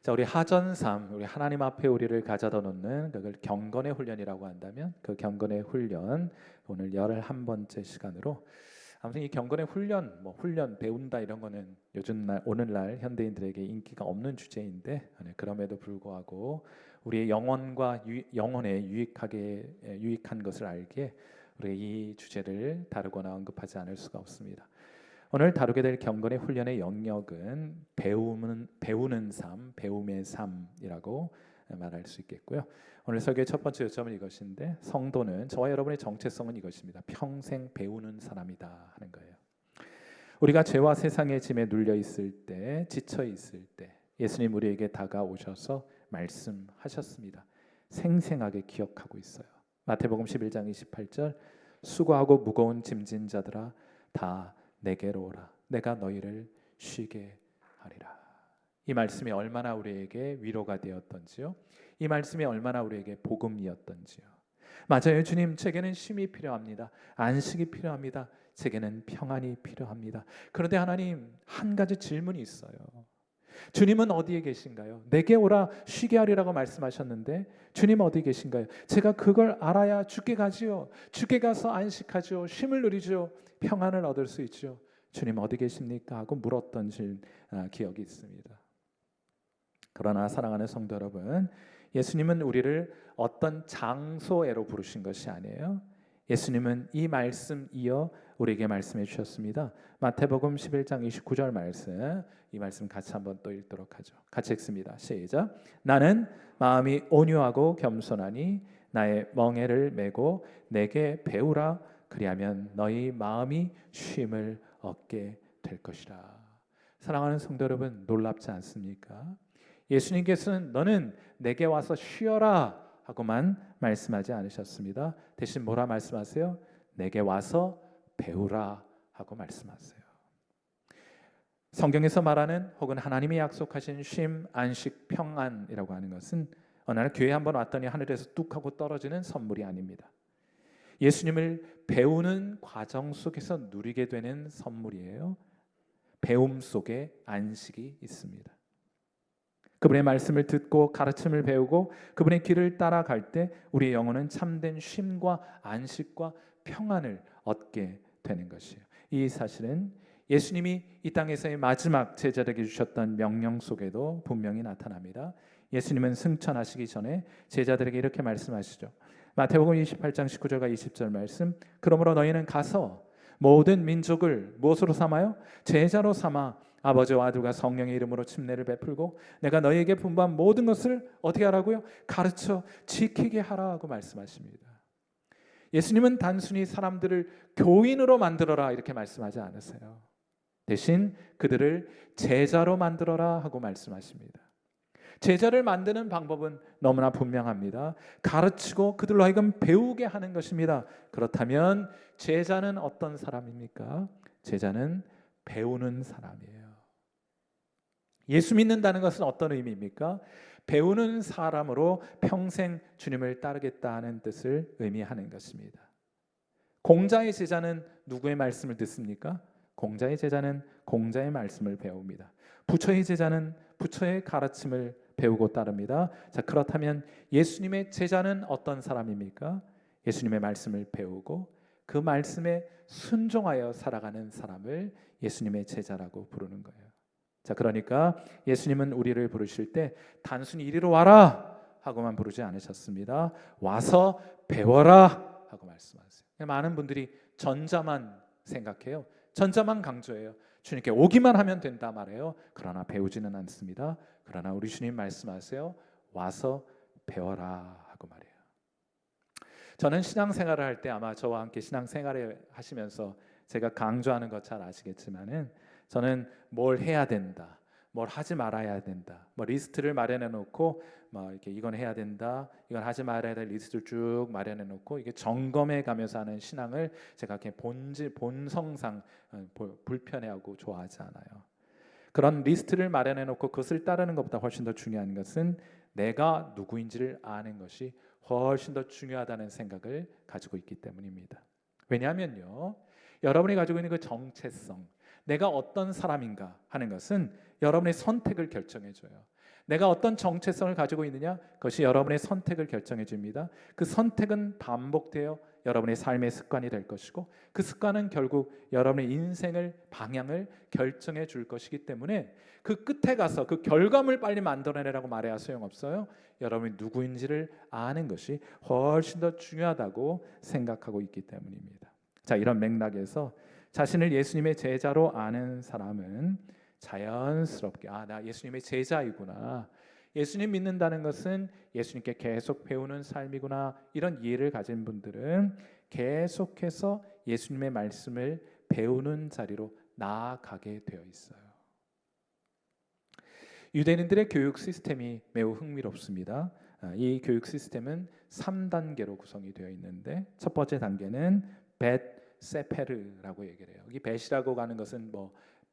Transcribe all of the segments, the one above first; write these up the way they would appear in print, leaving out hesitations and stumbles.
자, 우리 하전삼, 우리 하나님 앞에 우리를 가져다 놓는 그걸 경건의 훈련이라고 한다면 그 경건의 훈련 오늘 11번째 시간으로 아무튼 이 경건의 훈련, 훈련 배운다 이런 거는 요즘 날 오늘날 현대인들에게 인기가 없는 주제인데 그럼에도 불구하고 우리의 영혼과 영혼에 유익한 것을 알기에 우리가 이 주제를 다루거나 언급하지 않을 수가 없습니다. 오늘 다루게 될 경건의 훈련의 영역은 배우는 삶, 배움의 삶이라고 말할 수 있겠고요. 오늘 설교의 첫 번째 요점은 이것인데 성도는 저와 여러분의 정체성은 이것입니다. 평생 배우는 사람이다 하는 거예요. 우리가 죄와 세상의 짐에 눌려 있을 때, 지쳐 있을 때 예수님 우리에게 다가오셔서 말씀하셨습니다. 생생하게 기억하고 있어요. 마태복음 11장 28절 수고하고 무거운 짐진 자들아 다 내게로 오라. 내가 너희를 쉬게 하리라. 이 말씀이 얼마나 우리에게 위로가 되었던지요. 이 말씀이 얼마나 우리에게 복음이었던지요. 맞아요. 주님, 제게는 쉼이 필요합니다. 안식이 필요합니다. 제게는 평안이 필요합니다. 그런데 하나님, 한 가지 질문이 있어요. 주님은 어디에 계신가요? 내게 오라 쉬게 하리라고 말씀하셨는데 주님 어디 계신가요? 제가 그걸 알아야 주께 가지요. 주께 가서 안식하죠. 쉼을 누리죠. 평안을 얻을 수 있죠. 주님 어디 계십니까? 하고 물었던 기억이 있습니다. 그러나 사랑하는 성도 여러분, 예수님은 우리를 어떤 장소에로 부르신 것이 아니에요. 예수님은 이 말씀 이어 우리에게 말씀해 주셨습니다. 마태복음 11장 29절 말씀, 이 말씀 같이 한번 또 읽도록 하죠. 같이 읽습니다. 시작. 나는 마음이 온유하고 겸손하니 나의 멍에를 메고 내게 배우라. 그리하면 너희 마음이 쉼을 얻게 될 것이라. 사랑하는 성도 여러분, 놀랍지 않습니까? 예수님께서는 너는 내게 와서 쉬어라 하고만 말씀하지 않으셨습니다. 대신 뭐라 말씀하세요? 내게 와서 배우라 하고 말씀하세요. 성경에서 말하는 혹은 하나님이 약속하신 쉼, 안식, 평안이라고 하는 것은 어느 날 교회 한번 왔더니 하늘에서 뚝 하고 떨어지는 선물이 아닙니다. 예수님을 배우는 과정 속에서 누리게 되는 선물이에요. 배움 속에 안식이 있습니다. 그분의 말씀을 듣고 가르침을 배우고 그분의 길을 따라갈 때 우리의 영혼은 참된 쉼과 안식과 평안을 얻게 되는 것이에요. 이 사실은 예수님이 이 땅에서의 마지막 제자들에게 주셨던 명령 속에도 분명히 나타납니다. 예수님은 승천하시기 전에 제자들에게 이렇게 말씀하시죠. 마태복음 28장 19절과 20절 말씀. 그러므로 너희는 가서 모든 민족을 무엇으로 삼아요? 제자로 삼아 아버지와 아들과 성령의 이름으로 침례를 베풀고 내가 너희에게 분부한 모든 것을 어떻게 하라고요? 가르쳐 지키게 하라 하고 말씀하십니다. 예수님은 단순히 사람들을 교인으로 만들어라 이렇게 말씀하지 않으세요. 대신 그들을 제자로 만들어라 하고 말씀하십니다. 제자를 만드는 방법은 너무나 분명합니다. 가르치고 그들로 하여금 배우게 하는 것입니다. 그렇다면 제자는 어떤 사람입니까? 제자는 배우는 사람이에요. 예수 믿는다는 것은 어떤 의미입니까? 배우는 사람으로 평생 주님을 따르겠다는 뜻을 의미하는 것입니다. 공자의 제자는 누구의 말씀을 듣습니까? 공자의 제자는 공자의 말씀을 배웁니다. 부처의 제자는 부처의 가르침을 배우고 따릅니다. 자, 그렇다면 예수님의 제자는 어떤 사람입니까? 예수님의 말씀을 배우고 그 말씀에 순종하여 살아가는 사람을 예수님의 제자라고 부르는 거예요. 자, 그러니까 예수님은 우리를 부르실 때 단순히 이리로 와라 하고만 부르지 않으셨습니다. 와서 배워라 하고 말씀하세요. 많은 분들이 전자만 생각해요. 전자만 강조해요. 주님께 오기만 하면 된다 말해요. 그러나 배우지는 않습니다. 그러나 우리 주님 말씀하세요. 와서 배워라 하고 말해요. 저는 신앙생활을 할 때 아마 저와 함께 신앙생활을 하시면서 제가 강조하는 것 잘 아시겠지만은 저는 뭘 해야 된다, 뭘 하지 말아야 된다, 리스트를 마련해 놓고 이렇게 이건 해야 된다, 이건 하지 말아야 될 리스트를 쭉 마련해 놓고 이게 점검해 가면서 하는 신앙을 제가 이렇게 본성상 불편해하고 좋아하지 않아요. 그런 리스트를 마련해 놓고 그것을 따르는 것보다 훨씬 더 중요한 것은 내가 누구인지를 아는 것이 훨씬 더 중요하다는 생각을 가지고 있기 때문입니다. 왜냐하면요, 여러분이 가지고 있는 그 정체성, 내가 어떤 사람인가 하는 것은 여러분의 선택을 결정해줘요. 내가 어떤 정체성을 가지고 있느냐, 그것이 여러분의 선택을 결정해 줍니다. 그 선택은 반복되어 여러분의 삶의 습관이 될 것이고, 그 습관은 결국 여러분의 인생을 방향을 결정해 줄 것이기 때문에 그 끝에 가서 그 결과물 빨리 만들어내라고 말해야 소용없어요. 여러분이 누구인지를 아는 것이 훨씬 더 중요하다고 생각하고 있기 때문입니다. 자, 이런 맥락에서 자신을 예수님의 제자로 아는 사람은 자연스럽게 나 예수님의 제자이구나, 예수님 믿는다는 것은 예수님께 계속 배우는 삶이구나, 이런 이해를 가진 분들은 계속해서 예수님의 말씀을 배우는 자리로 나아가게 되어 있어요. 유대인들의 교육 시스템이 매우 흥미롭습니다. 이 교육 시스템은 3단계로 구성이 되어 있는데, 첫 번째 단계는 벳 세페르라고 얘기를 해요. 이 벳이라고 하는 것은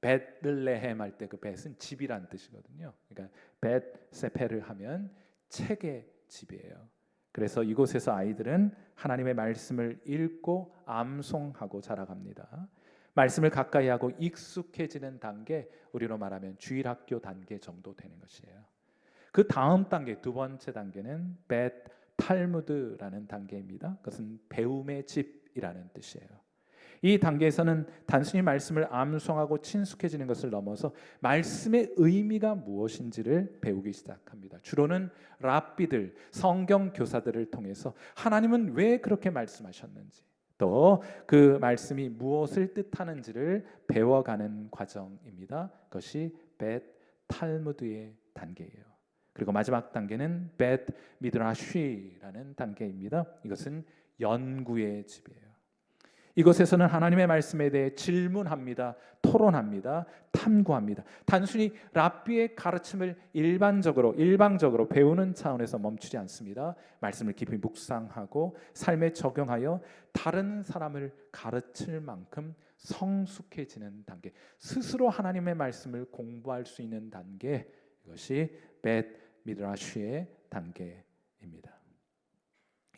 베들레헴 할 때 그 벳은 집이란 뜻이거든요. 그러니까 벳 세페르 하면 책의 집이에요. 그래서 이곳에서 아이들은 하나님의 말씀을 읽고 암송하고 자라갑니다. 말씀을 가까이 하고 익숙해지는 단계, 우리로 말하면 주일학교 단계 정도 되는 것이에요. 그 다음 단계, 두 번째 단계는 벳 탈무드라는 단계입니다. 그것은 배움의 집이라는 뜻이에요. 이 단계에서는 단순히 말씀을 암송하고 친숙해지는 것을 넘어서 말씀의 의미가 무엇인지를 배우기 시작합니다. 주로는 랍비들, 성경 교사들을 통해서 하나님은 왜 그렇게 말씀하셨는지, 또 그 말씀이 무엇을 뜻하는지를 배워가는 과정입니다. 그것이 벳 탈무드의 단계예요. 그리고 마지막 단계는 벳 미드라쉬라는 단계입니다. 이것은 연구의 집이에요. 이곳에서는 하나님의 말씀에 대해 질문합니다. 토론합니다. 탐구합니다. 단순히 랍비의 가르침을 일방적으로 배우는 차원에서 멈추지 않습니다. 말씀을 깊이 묵상하고 삶에 적용하여 다른 사람을 가르칠 만큼 성숙해지는 단계, 스스로 하나님의 말씀을 공부할 수 있는 단계, 이것이 벳 미드라쉬의 단계입니다.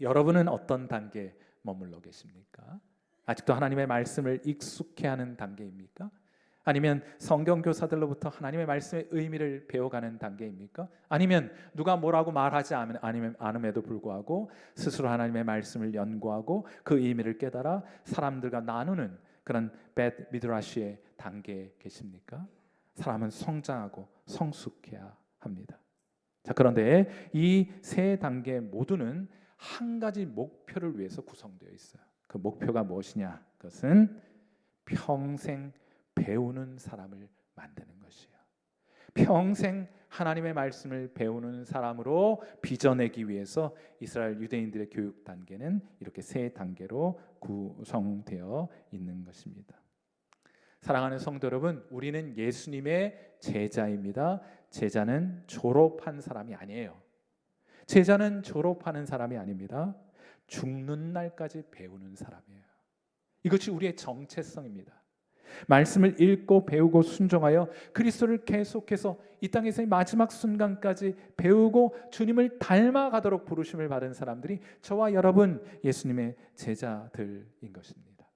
여러분은 어떤 단계에 머물러 계십니까? 아직도 하나님의 말씀을 익숙해하는 단계입니까? 아니면 성경 교사들로부터 하나님의 말씀의 의미를 배워가는 단계입니까? 아니면 누가 뭐라고 말하지 않음에도 불구하고 스스로 하나님의 말씀을 연구하고 그 의미를 깨달아 사람들과 나누는 그런 벳 미드라시의 단계에 계십니까? 사람은 성장하고 성숙해야 합니다. 자, 그런데 이 세 단계 모두는 한 가지 목표를 위해서 구성되어 있어요. 그 목표가 무엇이냐? 그것은 평생 배우는 사람을 만드는 것이에요. 평생 하나님의 말씀을 배우는 사람으로 빚어내기 위해서 이스라엘 유대인들의 교육 단계는 이렇게 세 단계로 구성되어 있는 것입니다. 사랑하는 성도 여러분, 우리는 예수님의 제자입니다. 제자는 졸업한 사람이 아니에요. 제자는 졸업하는 사람이 아닙니다. 죽는 날까지 배우는 사람이에요. 이것이 우리의 정체성입니다. 말씀을 읽고 배우고 순종하여 그리스도를 계속해서 이 땅에서의 마지막 순간까지 배우고 주님을 닮아가도록 부르심을 받은 사람들이 저와 여러분 예수님의 제자들인 것입니다.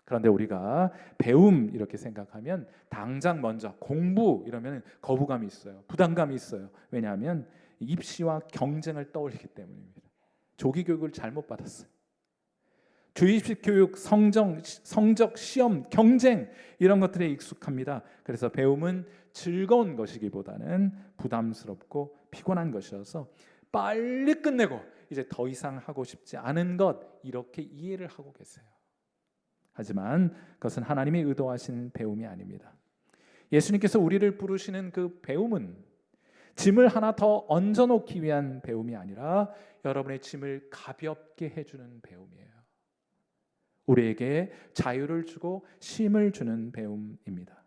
그런데 우리가 배움 이렇게 생각하면 당장 먼저 공부 이러면 거부감이 있어요. 부담감이 있어요. 왜냐하면 입시와 경쟁을 떠올리기 때문입니다. 조기 교육을 잘못 받았어요. 주입식 교육, 성적, 시험, 경쟁 이런 것들에 익숙합니다. 그래서 배움은 즐거운 것이기보다는 부담스럽고 피곤한 것이어서 빨리 끝내고 이제 더 이상 하고 싶지 않은 것, 이렇게 이해를 하고 계세요. 하지만 그것은 하나님이 의도하신 배움이 아닙니다. 예수님께서 우리를 부르시는 그 배움은 짐을 하나 더 얹어놓기 위한 배움이 아니라 여러분의 짐을 가볍게 해주는 배움이에요. 우리에게 자유를 주고 쉼을 주는 배움입니다.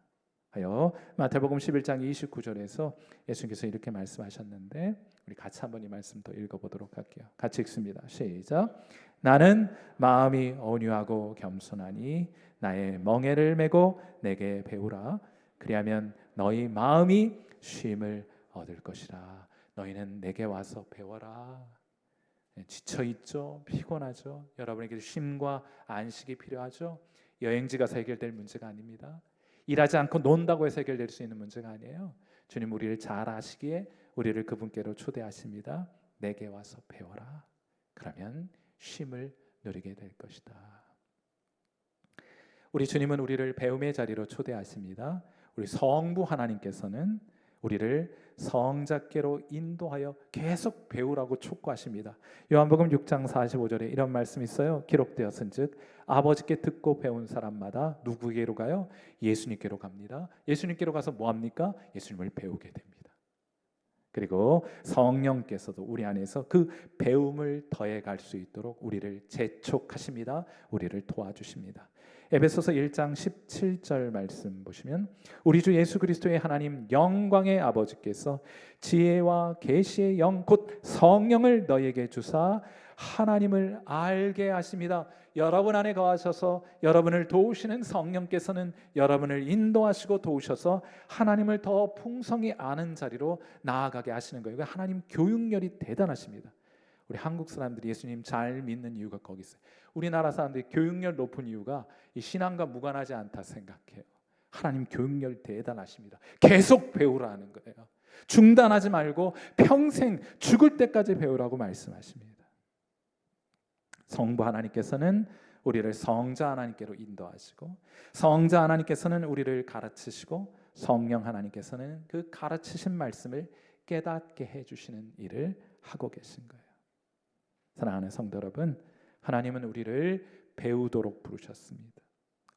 하여 마태복음 11장 29절에서 예수님께서 이렇게 말씀하셨는데, 우리 같이 한번 이 말씀 더 읽어보도록 할게요. 같이 읽습니다. 시작. 나는 마음이 온유하고 겸손하니 나의 멍에를 메고 내게 배우라. 그리하면 너희 마음이 쉼을 얻을 것이라. 너희는 내게 와서 배워라. 지쳐 있죠? 피곤하죠? 여러분에게 쉼과 안식이 필요하죠? 여행지 가서 해결될 문제가 아닙니다. 일하지 않고 논다고 해서 해결될 수 있는 문제가 아니에요. 주님 우리를 잘 아시기에 우리를 그분께로 초대하십니다. 내게 와서 배워라. 그러면 쉼을 누리게 될 것이다. 우리 주님은 우리를 배움의 자리로 초대하십니다. 우리 성부 하나님께서는 우리를 성자께로 인도하여 계속 배우라고 촉구하십니다. 요한복음 6장 45절에 이런 말씀이 있어요. 기록되었은즉 아버지께 듣고 배운 사람마다 누구에게로 가요? 예수님께로 갑니다. 예수님께로 가서 뭐합니까? 예수님을 배우게 됩니다. 그리고 성령께서도 우리 안에서 그 배움을 더해갈 수 있도록 우리를 재촉하십니다. 우리를 도와주십니다. 에베소서 1장 17절 말씀 보시면 우리 주 예수 그리스도의 하나님 영광의 아버지께서 지혜와 계시의 영 곧 성령을 너희에게 주사 하나님을 알게 하십니다. 여러분 안에 거하셔서 여러분을 도우시는 성령께서는 여러분을 인도하시고 도우셔서 하나님을 더 풍성히 아는 자리로 나아가게 하시는 거예요. 하나님 교육열이 대단하십니다. 우리 한국 사람들이 예수님 잘 믿는 이유가 거기 있어요. 우리나라 사람들이 교육열 높은 이유가 이 신앙과 무관하지 않다 생각해요. 하나님 교육열 대단하십니다. 계속 배우라는 거예요. 중단하지 말고 평생 죽을 때까지 배우라고 말씀하십니다. 성부 하나님께서는 우리를 성자 하나님께로 인도하시고 성자 하나님께서는 우리를 가르치시고 성령 하나님께서는 그 가르치신 말씀을 깨닫게 해주시는 일을 하고 계신 거예요. 사랑하는 성도 여러분, 하나님은 우리를 배우도록 부르셨습니다.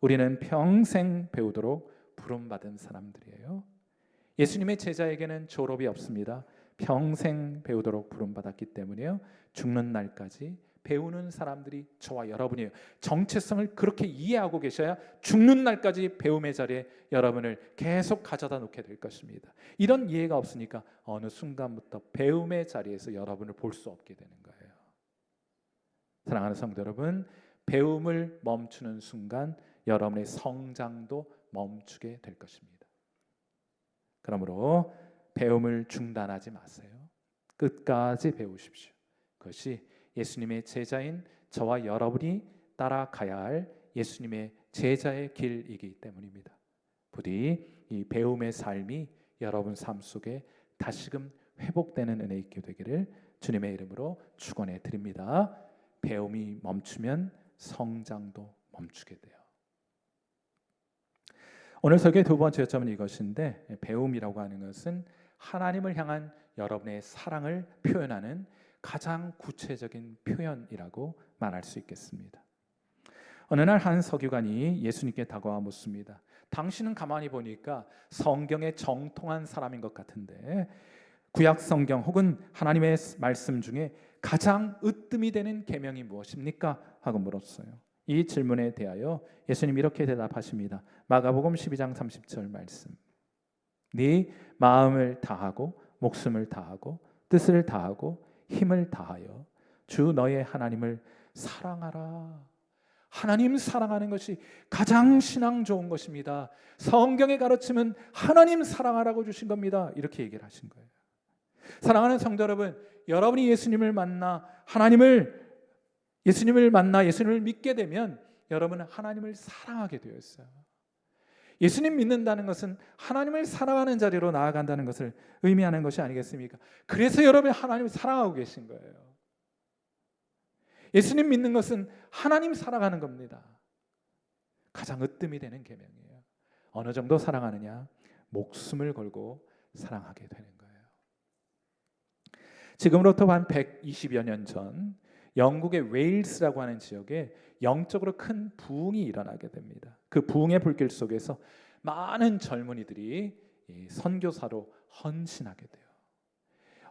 우리는 평생 배우도록 부름받은 사람들이에요. 예수님의 제자에게는 졸업이 없습니다. 평생 배우도록 부름받았기 때문에요. 죽는 날까지 배우는 사람들이 저와 여러분이에요. 정체성을 그렇게 이해하고 계셔야 죽는 날까지 배움의 자리에 여러분을 계속 가져다 놓게 될 것입니다. 이런 이해가 없으니까 어느 순간부터 배움의 자리에서 여러분을 볼 수 없게 되는 거예요. 사랑하는 성도 여러분, 배움을 멈추는 순간 여러분의 성장도 멈추게 될 것입니다. 그러므로 배움을 중단하지 마세요. 끝까지 배우십시오. 그것이 예수님의 제자인 저와 여러분이 따라가야 할 예수님의 제자의 길이기 때문입니다. 부디 이 배움의 삶이 여러분 삶 속에 다시금 회복되는 은혜 있게 되기를 주님의 이름으로 축원해 드립니다. 배움이 멈추면 성장도 멈추게 돼요. 오늘 설교의 두 번째 요점은 이것인데, 배움이라고 하는 것은 하나님을 향한 여러분의 사랑을 표현하는 가장 구체적인 표현이라고 말할 수 있겠습니다. 어느 날 한 서기관이 예수님께 다가와 묻습니다. 당신은 가만히 보니까 성경에 정통한 사람인 것 같은데 구약 성경 혹은 하나님의 말씀 중에 가장 으뜸이 되는 계명이 무엇입니까? 하고 물었어요. 이 질문에 대하여 예수님 이렇게 대답하십니다. 마가복음 12장 30절 말씀. 네 마음을 다하고 목숨을 다하고 뜻을 다하고 힘을 다하여 주 너의 하나님을 사랑하라. 하나님 사랑하는 것이 가장 신앙 좋은 것입니다. 성경의 가르침은 하나님 사랑하라고 주신 겁니다. 이렇게 얘기를 하신 거예요. 사랑하는 성도 여러분, 여러분이 예수님을 만나 예수님을 믿게 되면 여러분은 하나님을 사랑하게 되어 있어요. 예수님 믿는다는 것은 하나님을 사랑하는 자리로 나아간다는 것을 의미하는 것이 아니겠습니까? 그래서 여러분이 하나님을 사랑하고 계신 거예요. 예수님 믿는 것은 하나님 사랑하는 겁니다. 가장 으뜸이 되는 계명이에요. 어느 정도 사랑하느냐? 목숨을 걸고 사랑하게 되는 거예요. 지금으로부터 한 120여 년 전 영국의 웨일스라고 하는 지역에 영적으로 큰 부흥이 일어나게 됩니다. 그 부흥의 불길 속에서 많은 젊은이들이 선교사로 헌신하게 돼요.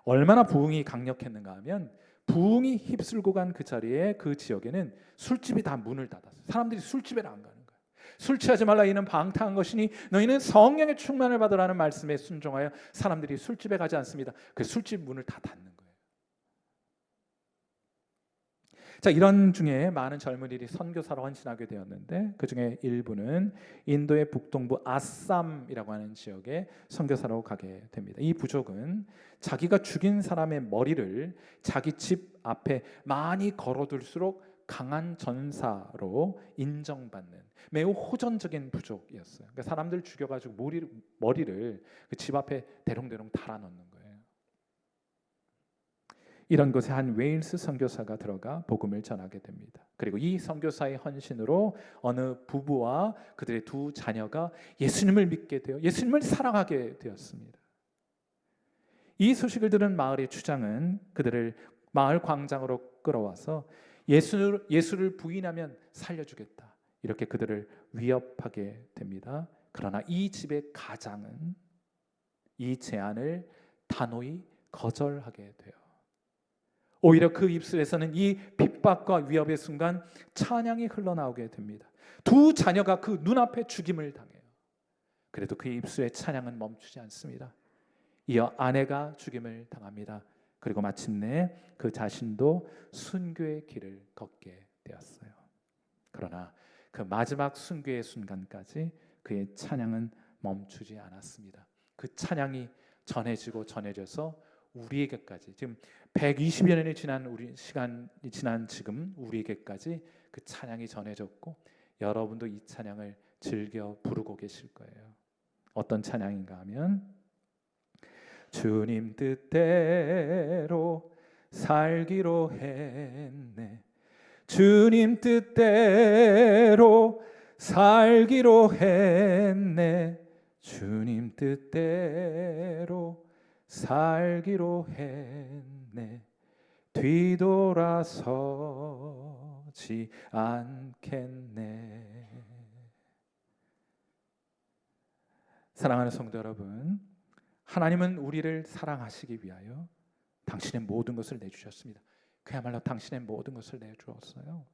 얼마나 부흥이 강력했는가 하면 부흥이 휩쓸고 간 그 자리에 그 지역에는 술집이 다 문을 닫았어요. 사람들이 술집에 안 가는 거예요. 술 취하지 말라 이는 방탕한 것이니 너희는 성령의 충만을 받으라는 말씀에 순종하여 사람들이 술집에 가지 않습니다. 그 술집 문을 다 닫는 거예요. 자, 이런 중에 많은 젊은이들이 선교사로 헌신하게 되었는데 그 중에 일부는 인도의 북동부 아쌈이라고 하는 지역에 선교사로 가게 됩니다. 이 부족은 자기가 죽인 사람의 머리를 자기 집 앞에 많이 걸어둘수록 강한 전사로 인정받는 매우 호전적인 부족이었어요. 그러니까 사람들 죽여가지고 머리를 그 집 앞에 대롱대롱 달아놓는 거예요. 이런 곳에 한 웨일스 선교사가 들어가 복음을 전하게 됩니다. 그리고 이 선교사의 헌신으로 어느 부부와 그들의 두 자녀가 예수님을 믿게 되어 예수님을 사랑하게 되었습니다. 이 소식을 들은 마을의 주장은 그들을 마을 광장으로 끌어와서 예수를 부인하면 살려주겠다, 이렇게 그들을 위협하게 됩니다. 그러나 이 집의 가장은 이 제안을 단호히 거절하게 돼요. 오히려 그 입술에서는 이 핍박과 위협의 순간 찬양이 흘러나오게 됩니다. 두 자녀가 그 눈앞에 죽임을 당해요. 그래도 그 입술의 찬양은 멈추지 않습니다. 이어 아내가 죽임을 당합니다. 그리고 마침내 그 자신도 순교의 길을 걷게 되었어요. 그러나 그 마지막 순교의 순간까지 그의 찬양은 멈추지 않았습니다. 그 찬양이 전해지고 전해져서 우리에게까지, 지금 120여 년이 지난 시간이 지난 지금 우리에게까지 그 찬양이 전해졌고, 여러분도 이 찬양을 즐겨 부르고 계실 거예요. 어떤 찬양인가 하면, 주님 뜻대로 살기로 했네, 주님 뜻대로 살기로 했네, 주님 뜻대로 살기로 했네, 뒤돌아서지 않겠네. 사랑하는 성도 여러분, 하나님은 우리를 사랑하시기 위하여 당신의 모든 것을 내주셨습니다. 그야말로 당신의 모든 것을 내주었어요.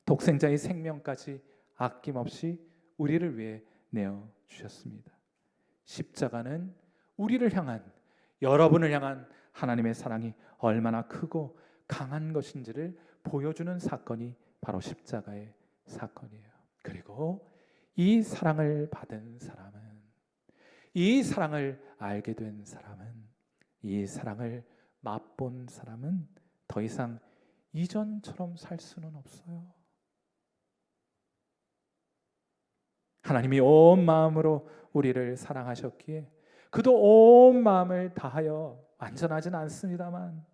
독생자의 생명까지 아낌없이 우리를 위해 내어주셨습니다. 십자가는 우리를 향한, 여러분을 향한 하나님의 사랑이 얼마나 크고 강한 것인지를 보여주는 사건이 바로 십자가의 사건이에요. 그리고 이 사랑을 받은 사람은, 이 사랑을 알게 된 사람은, 이 사랑을 맛본 사람은 더 이상 이전처럼 살 수는 없어요. 하나님이 온 마음으로 우리를 사랑하셨기에 그도 온 마음을 다하여, 완전하진 않습니다만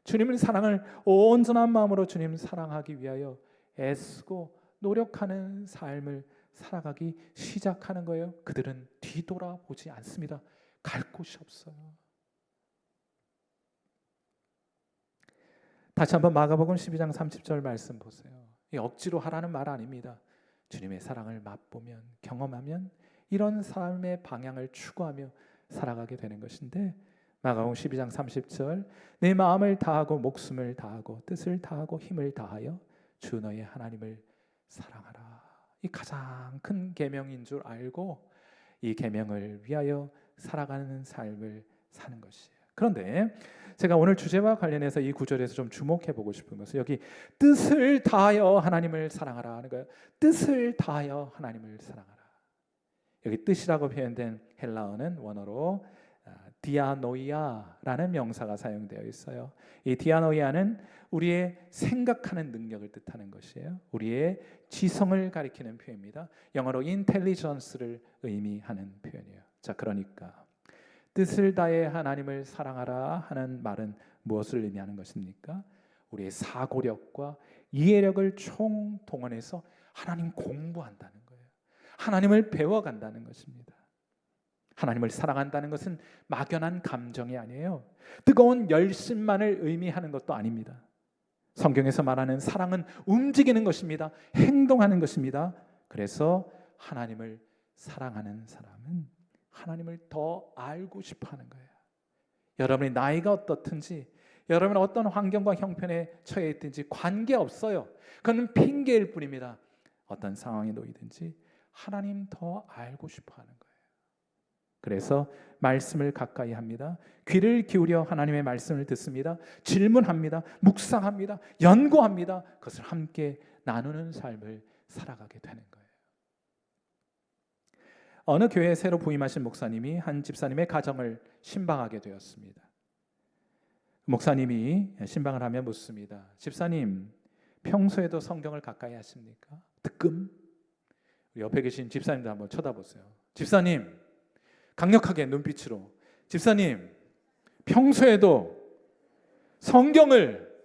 주님의 사랑을 온전한 마음으로 주님 사랑하기 위하여 애쓰고 노력하는 삶을 살아가기 시작하는 거예요. 그들은 뒤돌아보지 않습니다. 갈 곳이 없어요. 다시 한번 마가복음 12장 30절 말씀 보세요. 이 억지로 하라는 말 아닙니다. 주님의 사랑을 맛보면, 경험하면 이런 삶의 방향을 추구하며 살아가게 되는 것인데, 마가복음 12장 30절, 내 마음을 다하고 목숨을 다하고 뜻을 다하고 힘을 다하여 주 너의 하나님을 사랑하라. 이 가장 큰 계명인 줄 알고 이 계명을 위하여 살아가는 삶을 사는 것이에요. 그런데 제가 오늘 주제와 관련해서 이 구절에서 좀 주목해 보고 싶은 것은, 여기 뜻을 다하여 하나님을 사랑하라 하는 거예요. 뜻을 다하여 하나님을 사랑하라. 여기 뜻이라고 표현된 헬라어는 원어로 디아노이아라는 명사가 사용되어 있어요. 이 디아노이아는 우리의 생각하는 능력을 뜻하는 것이에요. 우리의 지성을 가리키는 표현입니다. 영어로 intelligence를 의미하는 표현이에요. 자, 그러니까 뜻을 다해 하나님을 사랑하라 하는 말은 무엇을 의미하는 것입니까? 우리의 사고력과 이해력을 총동원해서 하나님 공부한다는 거예요. 하나님을 배워간다는 것입니다. 하나님을 사랑한다는 것은 막연한 감정이 아니에요. 뜨거운 열심만을 의미하는 것도 아닙니다. 성경에서 말하는 사랑은 움직이는 것입니다. 행동하는 것입니다. 그래서 하나님을 사랑하는 사람은 하나님을 더 알고 싶어하는 거예요. 여러분의 나이가 어떻든지, 여러분은 어떤 환경과 형편에 처해 있든지 관계없어요. 그건 핑계일 뿐입니다. 어떤 상황에 놓이든지 하나님 더 알고 싶어하는 거예요. 그래서 말씀을 가까이 합니다. 귀를 기울여 하나님의 말씀을 듣습니다. 질문합니다. 묵상합니다. 연구합니다. 그것을 함께 나누는 삶을 살아가게 되는 거예요. 어느 교회에 새로 부임하신 목사님이 한 집사님의 가정을 신방하게 되었습니다. 목사님이 신방을 하며 묻습니다. 집사님, 평소에도 성경을 가까이 하십니까? 뜨끔? 옆에 계신 집사님도 한번 쳐다보세요. 집사님, 강력하게 눈빛으로. 집사님, 평소에도 성경을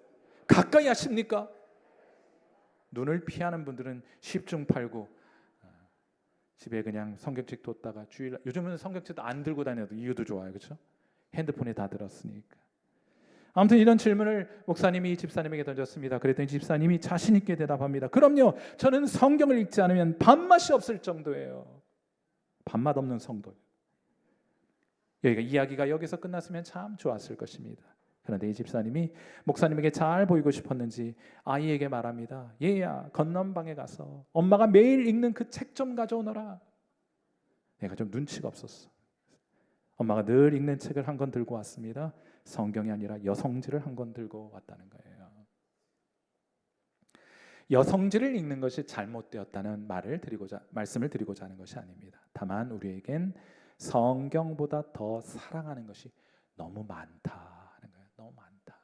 가까이 하십니까? 눈을 피하는 분들은 10중 8구 집에 그냥 성경책 뒀다가 주일, 요즘은 성경책도 안 들고 다녀도 이유도 좋아요, 그렇죠? 핸드폰에 다 들었으니까. 아무튼 이런 질문을 목사님이 집사님에게 던졌습니다. 그랬더니 집사님이 자신 있게 대답합니다. 그럼요, 저는 성경을 읽지 않으면 밥맛이 없을 정도예요. 밥맛 없는 성도예요. 여기가 이야기가 여기서 끝났으면 참 좋았을 것입니다. 그런데 이 집사님이 목사님에게 잘 보이고 싶었는지 아이에게 말합니다. 얘야, 건넌방에 가서 엄마가 매일 읽는 그 책 좀 가져오너라. 내가 좀 눈치가 없었어. 엄마가 늘 읽는 책을 한 권 들고 왔습니다. 성경이 아니라 여성지를 한 권 들고 왔다는 거예요. 여성지를 읽는 것이 잘못되었다는 말씀을 드리고자 하는 것이 아닙니다. 다만 우리에겐 성경보다 더 사랑하는 것이 너무 많다는 거예요. 너무 많다.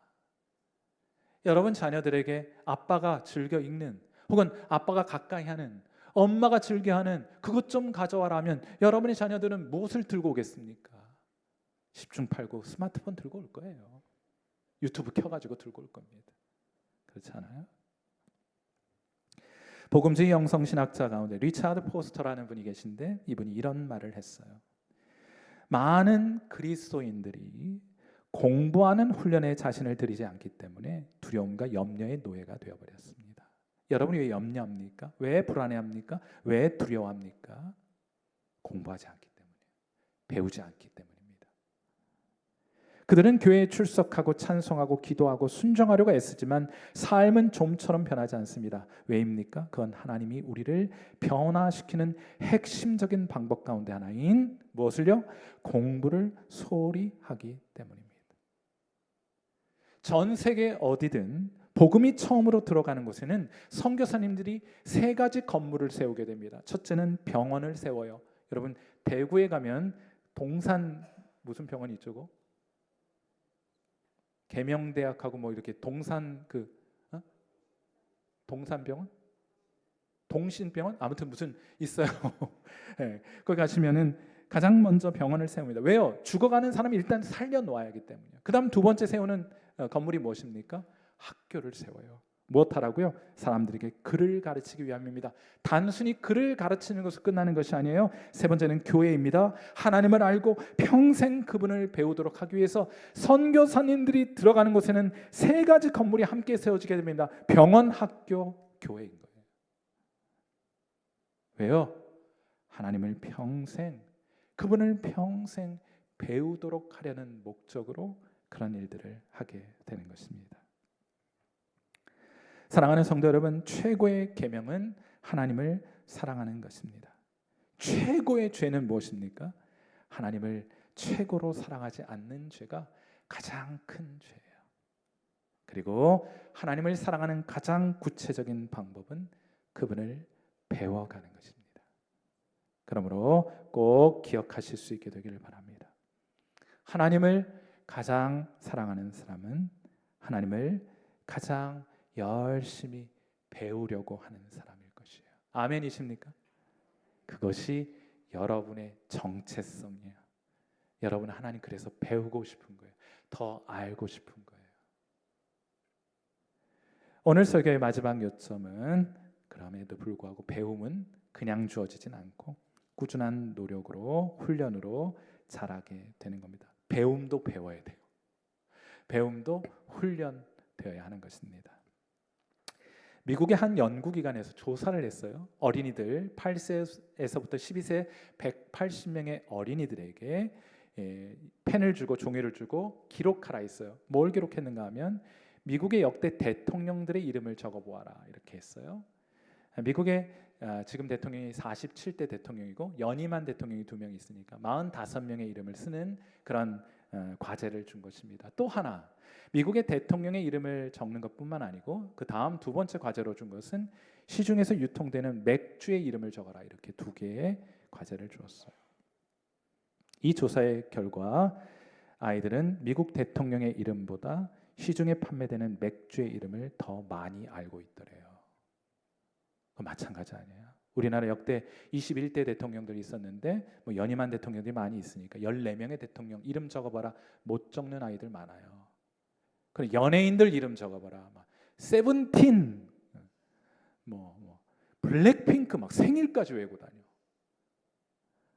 여러분 자녀들에게 아빠가 즐겨 읽는 혹은 아빠가 가까이 하는 엄마가 즐겨하는 그것 좀 가져와라 하면 여러분의 자녀들은 무엇을 들고 오겠습니까? 10중 8구 스마트폰 들고 올 거예요. 유튜브 켜가지고 들고 올 겁니다. 그렇지 않아요? 복음주의 영성신학자 가운데 리차드 포스터라는 분이 계신데 이분이 이런 말을 했어요. 많은 그리스도인들이 공부하는 훈련에 자신을 들이지 않기 때문에 두려움과 염려의 노예가 되어버렸습니다. 여러분이 왜 염려합니까? 왜 불안해합니까? 왜 두려워합니까? 공부하지 않기 때문에, 배우지 않기 때문입니다. 그들은 교회에 출석하고 찬송하고 기도하고 순종하려고 애쓰지만 삶은 좀처럼 변하지 않습니다. 왜입니까? 그건 하나님이 우리를 변화시키는 핵심적인 방법 가운데 하나인 무엇을요? 공부를 소홀히 하기 때문입니다. 전 세계 어디든 복음이 처음으로 들어가는 곳에는 선교사님들이 3가지 건물을 세우게 됩니다. 첫째는 병원을 세워요. 여러분 대구에 가면 동산 무슨 병원이 있죠? 계명대학하고 뭐 이렇게 동산 동산병원? 동신병원? 아무튼 무슨 있어요. 네, 거기 가시면은 가장 먼저 병원을 세웁니다. 왜요? 죽어가는 사람이 일단 살려놓아야 하기 때문이에요. 그 다음 2번째 세우는 건물이 무엇입니까? 학교를 세워요. 무엇하라고요? 사람들에게 글을 가르치기 위함입니다. 단순히 글을 가르치는 것으로 끝나는 것이 아니에요. 3번째는 교회입니다. 하나님을 알고 평생 그분을 배우도록 하기 위해서 선교사님들이 들어가는 곳에는 3가지 건물이 함께 세워지게 됩니다. 병원, 학교, 교회인 거예요. 왜요? 하나님을 평생, 그분을 평생 배우도록 하려는 목적으로 그런 일들을 하게 되는 것입니다. 사랑하는 성도 여러분, 최고의 계명은 하나님을 사랑하는 것입니다. 최고의 죄는 무엇입니까? 하나님을 최고로 사랑하지 않는 죄가 가장 큰 죄예요. 그리고 하나님을 사랑하는 가장 구체적인 방법은 그분을 배워가는 것입니다. 그러므로 꼭 기억하실 수 있게 되기를 바랍니다. 하나님을 가장 사랑하는 사람은 하나님을 가장 열심히 배우려고 하는 사람일 것이에요. 아멘이십니까? 그것이 여러분의 정체성이에요. 여러분은 하나님 그래서 배우고 싶은 거예요. 더 알고 싶은 거예요. 오늘 설교의 마지막 요점은 그럼에도 불구하고 배움은 그냥 주어지진 않고 꾸준한 노력으로 훈련으로 자라게 되는 겁니다. 배움도 배워야 돼요. 배움도 훈련되어야 하는 것입니다. 미국의 한 연구기관에서 조사를 했어요. 어린이들 8세에서부터 12세 180명의 어린이들에게 펜을 주고 종이를 주고 기록하라 했어요. 뭘 기록했는가 하면 미국의 역대 대통령들의 이름을 적어보아라 이렇게 했어요. 미국의 지금 대통령이 47대 대통령이고 연임한 대통령이 2명 있으니까 45명의 이름을 쓰는 그런 과제를 준 것입니다. 또 하나 미국의 대통령의 이름을 적는 것뿐만 아니고 그 다음 2번째 과제로 준 것은 시중에서 유통되는 맥주의 이름을 적어라 이렇게 2개의 과제를 주었어요. 이 조사의 결과 아이들은 미국 대통령의 이름보다 시중에 판매되는 맥주의 이름을 더 많이 알고 있더래요. 그 마찬가지 아니에요? 우리나라 역대 21대 대통령들이 있었는데 뭐 연임한 대통령들이 많이 있으니까 14명의 대통령 이름 적어봐라 못 적는 아이들 많아요. 그리고 연예인들 이름 적어봐라 막 세븐틴 블랙핑크 막 생일까지 외우고 다녀.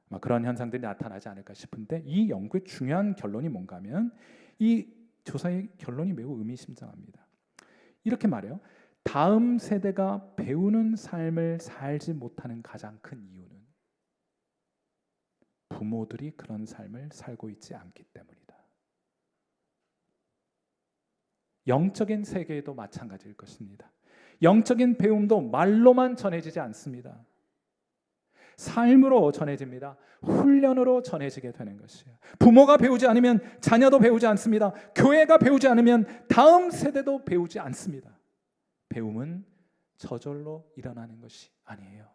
막 그런 현상들이 나타나지 않을까 싶은데 이 연구의 중요한 결론이 뭔가 하면 이 조사의 결론이 매우 의미심장합니다. 이렇게 말해요. 다음 세대가 배우는 삶을 살지 못하는 가장 큰 이유는 부모들이 그런 삶을 살고 있지 않기 때문이다. 영적인 세계에도 마찬가지일 것입니다. 영적인 배움도 말로만 전해지지 않습니다. 삶으로 전해집니다. 훈련으로 전해지게 되는 것이에요. 부모가 배우지 않으면 자녀도 배우지 않습니다. 교회가 배우지 않으면 다음 세대도 배우지 않습니다. 배움은 저절로 일어나는 것이 아니에요.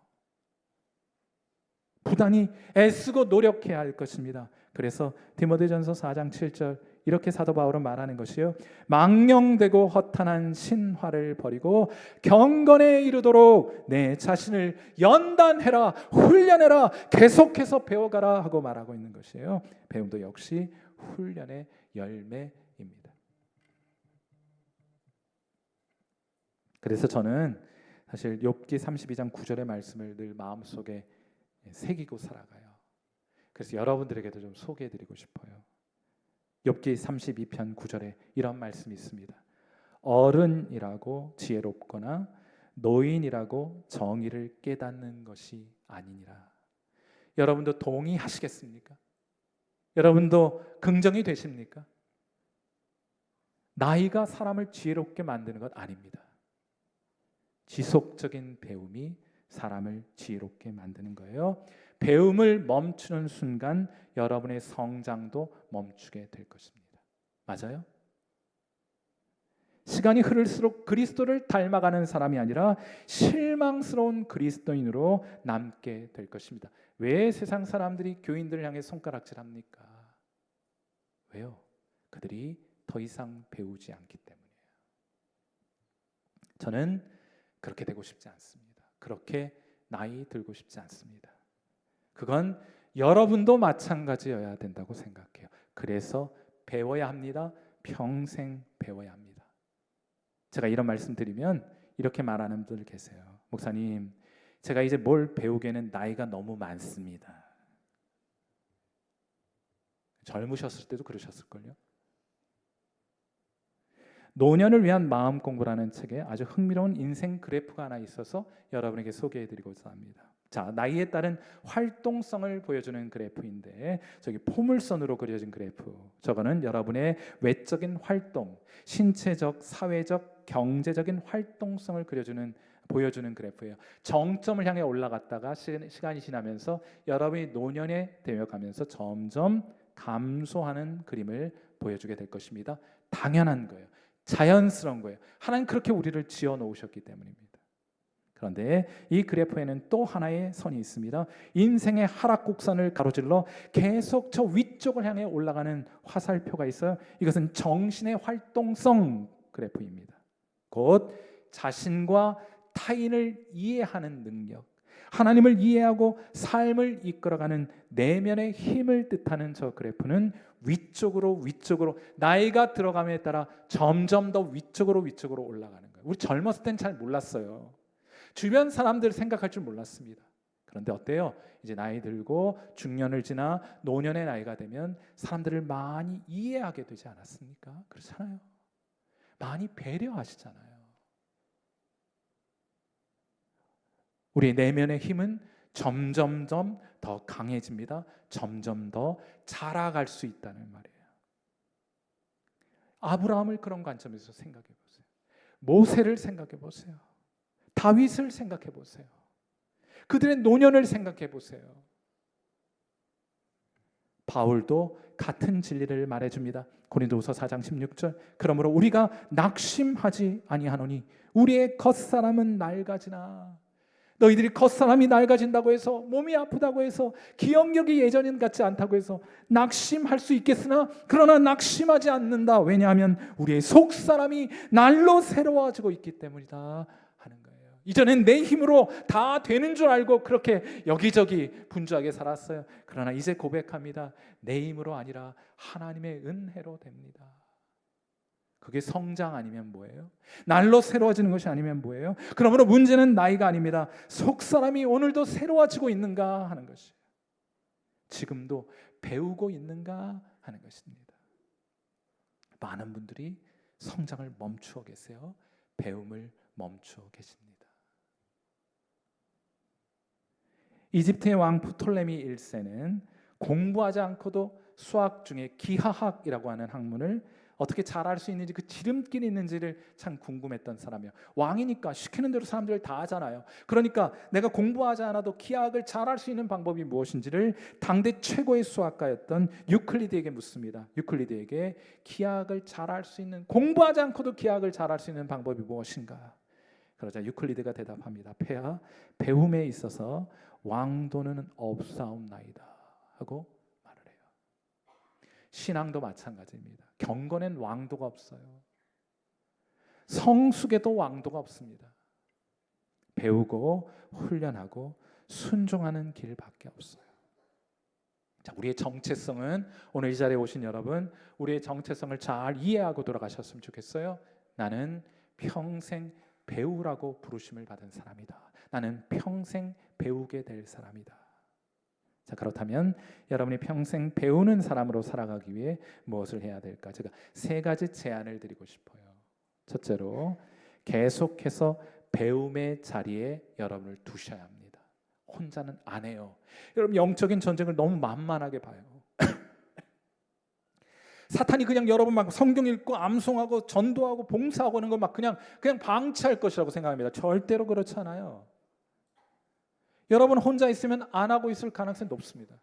부단히 애쓰고 노력해야 할 것입니다. 그래서 디모데전서 4장 7절 이렇게 사도 바울은 말하는 것이요. 망령되고 허탄한 신화를 버리고 경건에 이르도록 내 자신을 연단해라, 훈련해라, 계속해서 배워가라 하고 말하고 있는 것이에요. 배움도 역시 훈련의 열매입니다. 그래서 저는 사실 욥기 32장 9절의 말씀을 늘 마음속에 새기고 살아가요. 그래서 여러분들에게도 좀 소개해드리고 싶어요. 욥기 32편 9절에 이런 말씀이 있습니다. 어른이라고 지혜롭거나 노인이라고 정의를 깨닫는 것이 아니니라. 여러분도 동의하시겠습니까? 여러분도 긍정이 되십니까? 나이가 사람을 지혜롭게 만드는 것 아닙니다. 지속적인 배움이 사람을 지혜롭게 만드는 거예요. 배움을 멈추는 순간 여러분의 성장도 멈추게 될 것입니다. 맞아요? 시간이 흐를수록 그리스도를 닮아가는 사람이 아니라 실망스러운 그리스도인으로 남게 될 것입니다. 왜 세상 사람들이 교인들을 향해 손가락질합니까? 왜요? 그들이 더 이상 배우지 않기 때문이에요. 저는 그렇게 되고 싶지 않습니다. 그렇게 나이 들고 싶지 않습니다. 그건 여러분도 마찬가지여야 된다고 생각해요. 그래서 배워야 합니다. 평생 배워야 합니다. 제가 이런 말씀 드리면 이렇게 말하는 분들 계세요. 목사님, 제가 이제 뭘 배우기에는 나이가 너무 많습니다. 젊으셨을 때도 그러셨을걸요. 노년을 위한 마음 공부라는 책에 아주 흥미로운 인생 그래프가 하나 있어서 여러분에게 소개해드리고자 합니다. 자, 나이에 따른 활동성을 보여주는 그래프인데 저기 포물선으로 그려진 그래프. 저거는 여러분의 외적인 활동, 신체적, 사회적, 경제적인 활동성을 보여주는 그래프예요. 정점을 향해 올라갔다가 시간이 지나면서 여러분이 노년에 되어가면서 점점 감소하는 그림을 보여주게 될 것입니다. 당연한 거예요. 자연스러운 거예요. 하나님 그렇게 우리를 지어 놓으셨기 때문입니다. 그런데 이 그래프에는 또 하나의 선이 있습니다. 인생의 하락곡선을 가로질러 계속 저 위쪽을 향해 올라가는 화살표가 있어요. 이것은 정신의 활동성 그래프입니다. 곧 자신과 타인을 이해하는 능력, 하나님을 이해하고 삶을 이끌어가는 내면의 힘을 뜻하는 저 그래프는 위쪽으로 나이가 들어감에 따라 점점 더 위쪽으로 올라가는 거예요. 우리 젊었을 땐 잘 몰랐어요. 주변 사람들 생각할 줄 몰랐습니다. 그런데 어때요? 이제 나이 들고 중년을 지나 노년의 나이가 되면 사람들을 많이 이해하게 되지 않았습니까? 그렇잖아요. 많이 배려하시잖아요. 우리 내면의 힘은 점점 더 강해집니다. 점점 더 자라갈 수 있다는 말이에요. 아브라함을 그런 관점에서 생각해 보세요. 모세를 생각해 보세요. 다윗을 생각해 보세요. 그들의 노년을 생각해 보세요. 바울도 같은 진리를 말해줍니다. 고린도후서 4장 16절. 그러므로 우리가 낙심하지 아니하노니 우리의 겉사람은 낡아지나 너희들이 겉사람이 낡아진다고 해서, 몸이 아프다고 해서, 기억력이 예전 같지 않다고 해서 낙심할 수 있겠으나 그러나 낙심하지 않는다. 왜냐하면 우리의 속사람이 날로 새로워지고 있기 때문이다 하는 거예요. 이전엔 내 힘으로 다 되는 줄 알고 그렇게 여기저기 분주하게 살았어요. 그러나 이제 고백합니다. 내 힘으로 아니라 하나님의 은혜로 됩니다. 그게 성장 아니면 뭐예요? 날로 새로워지는 것이 아니면 뭐예요? 그러므로 문제는 나이가 아닙니다. 속사람이 오늘도 새로워지고 있는가 하는 것이에요. 지금도 배우고 있는가 하는 것입니다. 많은 분들이 성장을 멈추어 계세요. 배움을 멈추어 계십니다. 이집트의 왕 프톨레미 1세는 공부하지 않고도 수학 중에 기하학이라고 하는 학문을 어떻게 잘할 수 있는지, 그 지름길이 있는지를 참 궁금했던 사람이에요. 왕이니까 시키는 대로 사람들 다 하잖아요. 그러니까 내가 공부하지 않아도 기하학을 잘할 수 있는 방법이 무엇인지를 당대 최고의 수학가였던 유클리드에게 묻습니다. 유클리드에게 기하학을 잘할 수 있는, 공부하지 않고도 기하학을 잘할 수 있는 방법이 무엇인가? 그러자 유클리드가 대답합니다. 폐하, 배움에 있어서 왕도는 없사옵나이다 하고 말을 해요. 신앙도 마찬가지입니다. 경건엔 왕도가 없어요. 성숙에도 왕도가 없습니다. 배우고 훈련하고 순종하는 길밖에 없어요. 자, 우리의 정체성은, 오늘 이 자리에 오신 여러분, 우리의 정체성을 잘 이해하고 돌아가셨으면 좋겠어요. 나는 평생 배우라고 부르심을 받은 사람이다. 나는 평생 배우게 될 사람이다. 자, 그렇다면 여러분이 평생 배우는 사람으로 살아가기 위해 무엇을 해야 될까? 제가 세 가지 제안을 드리고 싶어요. 첫째로, 계속해서 배움의 자리에 여러분을 두셔야 합니다. 혼자는 안 해요. 여러분, 영적인 전쟁을 너무 만만하게 봐요. 사탄이 그냥 여러분 막 성경 읽고 암송하고 전도하고 봉사하고 하는 거 막 그냥 방치할 것이라고 생각합니다. 절대로 그렇지 않아요. 여러분 혼자 있으면 안 하고 있을 가능성이 높습니다.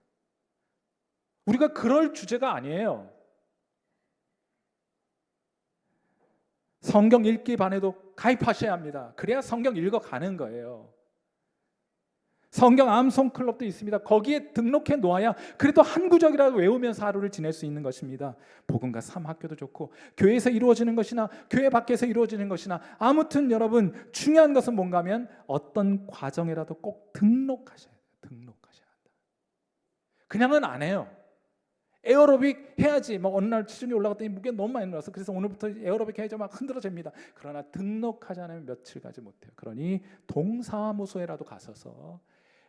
우리가 그럴 주제가 아니에요. 성경 읽기 반에도 가입하셔야 합니다. 그래야 성경 읽어가는 거예요. 성경 암송 클럽도 있습니다. 거기에 등록해 놓아야 그래도 한 구절이라도 외우면서 하루를 지낼 수 있는 것입니다. 복음과 삶 학교도 좋고, 교회에서 이루어지는 것이나 교회 밖에서 이루어지는 것이나, 아무튼 여러분 중요한 것은 뭔가 하면 어떤 과정이라도 꼭 등록하셔야 돼요. 등록하셔야 한다. 그냥은 안 해요. 에어로빅 해야지. 막 어느 날 체중이 올라갔더니 무게 너무 많이 늘어서 그래서 오늘부터 에어로빅 해야지 막 흔들어집니다. 그러나 등록하지 않으면 며칠 가지 못해요. 그러니 동사무소에라도 가셔서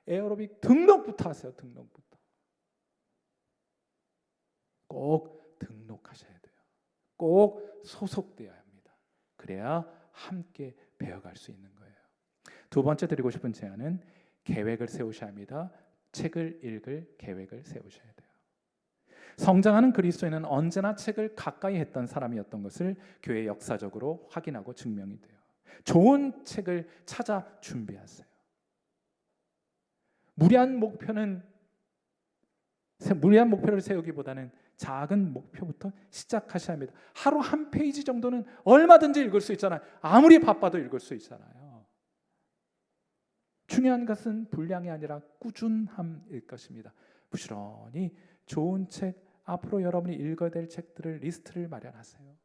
에어로빅 등록부터 하세요. 등록부터. 꼭 등록하셔야 돼요. 꼭 소속되어야 합니다. 그래야 함께 배워갈 수 있는 거예요. 두 번째 드리고 싶은 제안은 계획을 세우셔야 합니다. 책을 읽을 계획을 세우셔야 돼요. 성장하는 그리스도인은 언제나 책을 가까이 했던 사람이었던 것을 교회 역사적으로 확인하고 증명이 돼요. 좋은 책을 찾아 준비하세요. 무리한 목표를 세우기보다는 작은 목표부터 시작하셔야 합니다. 하루 한 페이지 정도는 얼마든지 읽을 수 있잖아요. 아무리 바빠도 읽을 수 있잖아요. 중요한 것은 분량이 아니라 꾸준함일 것입니다. 부지런히 좋은 책, 앞으로 여러분이 읽어야 될 책들을 리스트를 마련하세요.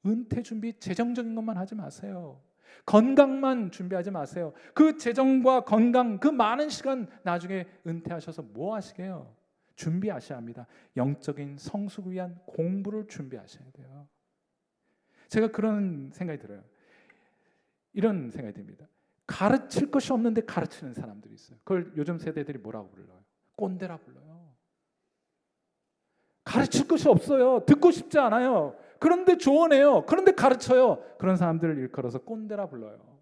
은퇴 준비 재정적인 것만 하지 마세요. 건강만 준비하지 마세요. 그 재정과 건강, 그 많은 시간 나중에 은퇴하셔서 뭐 하시게요? 준비하셔야 합니다. 영적인 성숙을 위한 공부를 준비하셔야 돼요. 제가 그런 생각이 들어요. 이런 생각이 듭니다. 가르칠 것이 없는데 가르치는 사람들이 있어요. 그걸 요즘 세대들이 뭐라고 불러요? 꼰대라 불러요. 가르칠 것이 없어요. 듣고 싶지 않아요. 그런데 조언해요. 그런데 가르쳐요. 그런 사람들을 일컬어서 꼰대라 불러요.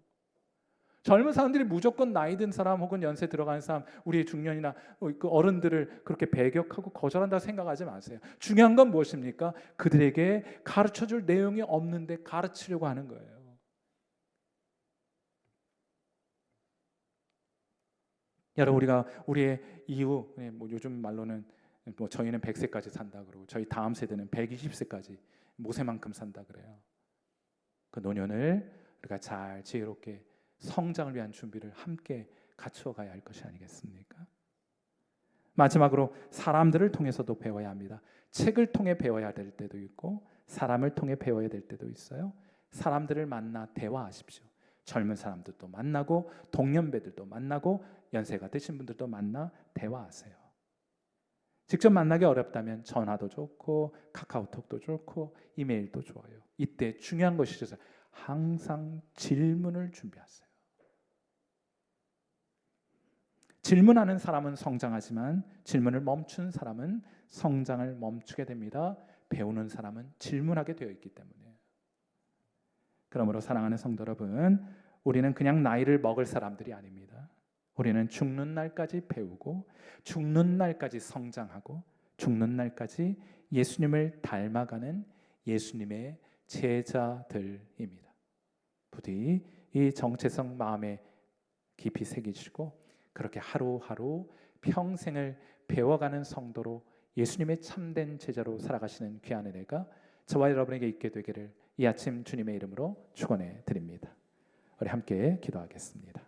젊은 사람들이 무조건 나이 든 사람 혹은 연세 들어가는 사람, 우리의 중년이나 그 어른들을 그렇게 배격하고 거절한다고 생각하지 마세요. 중요한 건 무엇입니까? 그들에게 가르쳐줄 내용이 없는데 가르치려고 하는 거예요. 여러분, 우리가 우리의 이후, 뭐 요즘 말로는 뭐 저희는 100세까지 산다 그러고 저희 다음 세대는 120세까지 모세만큼 산다 그래요. 그 노년을 우리가 잘 지혜롭게 성장을 위한 준비를 함께 갖추어 가야 할 것이 아니겠습니까? 마지막으로 사람들을 통해서도 배워야 합니다. 책을 통해 배워야 될 때도 있고 사람을 통해 배워야 될 때도 있어요. 사람들을 만나 대화하십시오. 젊은 사람들도 만나고 동년배들도 만나고 연세가 드신 분들도 만나 대화하세요. 직접 만나기 어렵다면 전화도 좋고 카카오톡도 좋고 이메일도 좋아요. 이때 중요한 것이 있어서 항상 질문을 준비하세요. 질문하는 사람은 성장하지만 질문을 멈춘 사람은 성장을 멈추게 됩니다. 배우는 사람은 질문하게 되어 있기 때문에. 그러므로 사랑하는 성도 여러분, 우리는 그냥 나이를 먹을 사람들이 아닙니다. 우리는 죽는 날까지 배우고 죽는 날까지 성장하고 죽는 날까지 예수님을 닮아가는 예수님의 제자들입니다. 부디 이 정체성 마음에 깊이 새기시고 그렇게 하루하루 평생을 배워가는 성도로 예수님의 참된 제자로 살아가시는 귀한 은혜가 저와 여러분에게 있게 되기를 이 아침 주님의 이름으로 축원해 드립니다. 우리 함께 기도하겠습니다.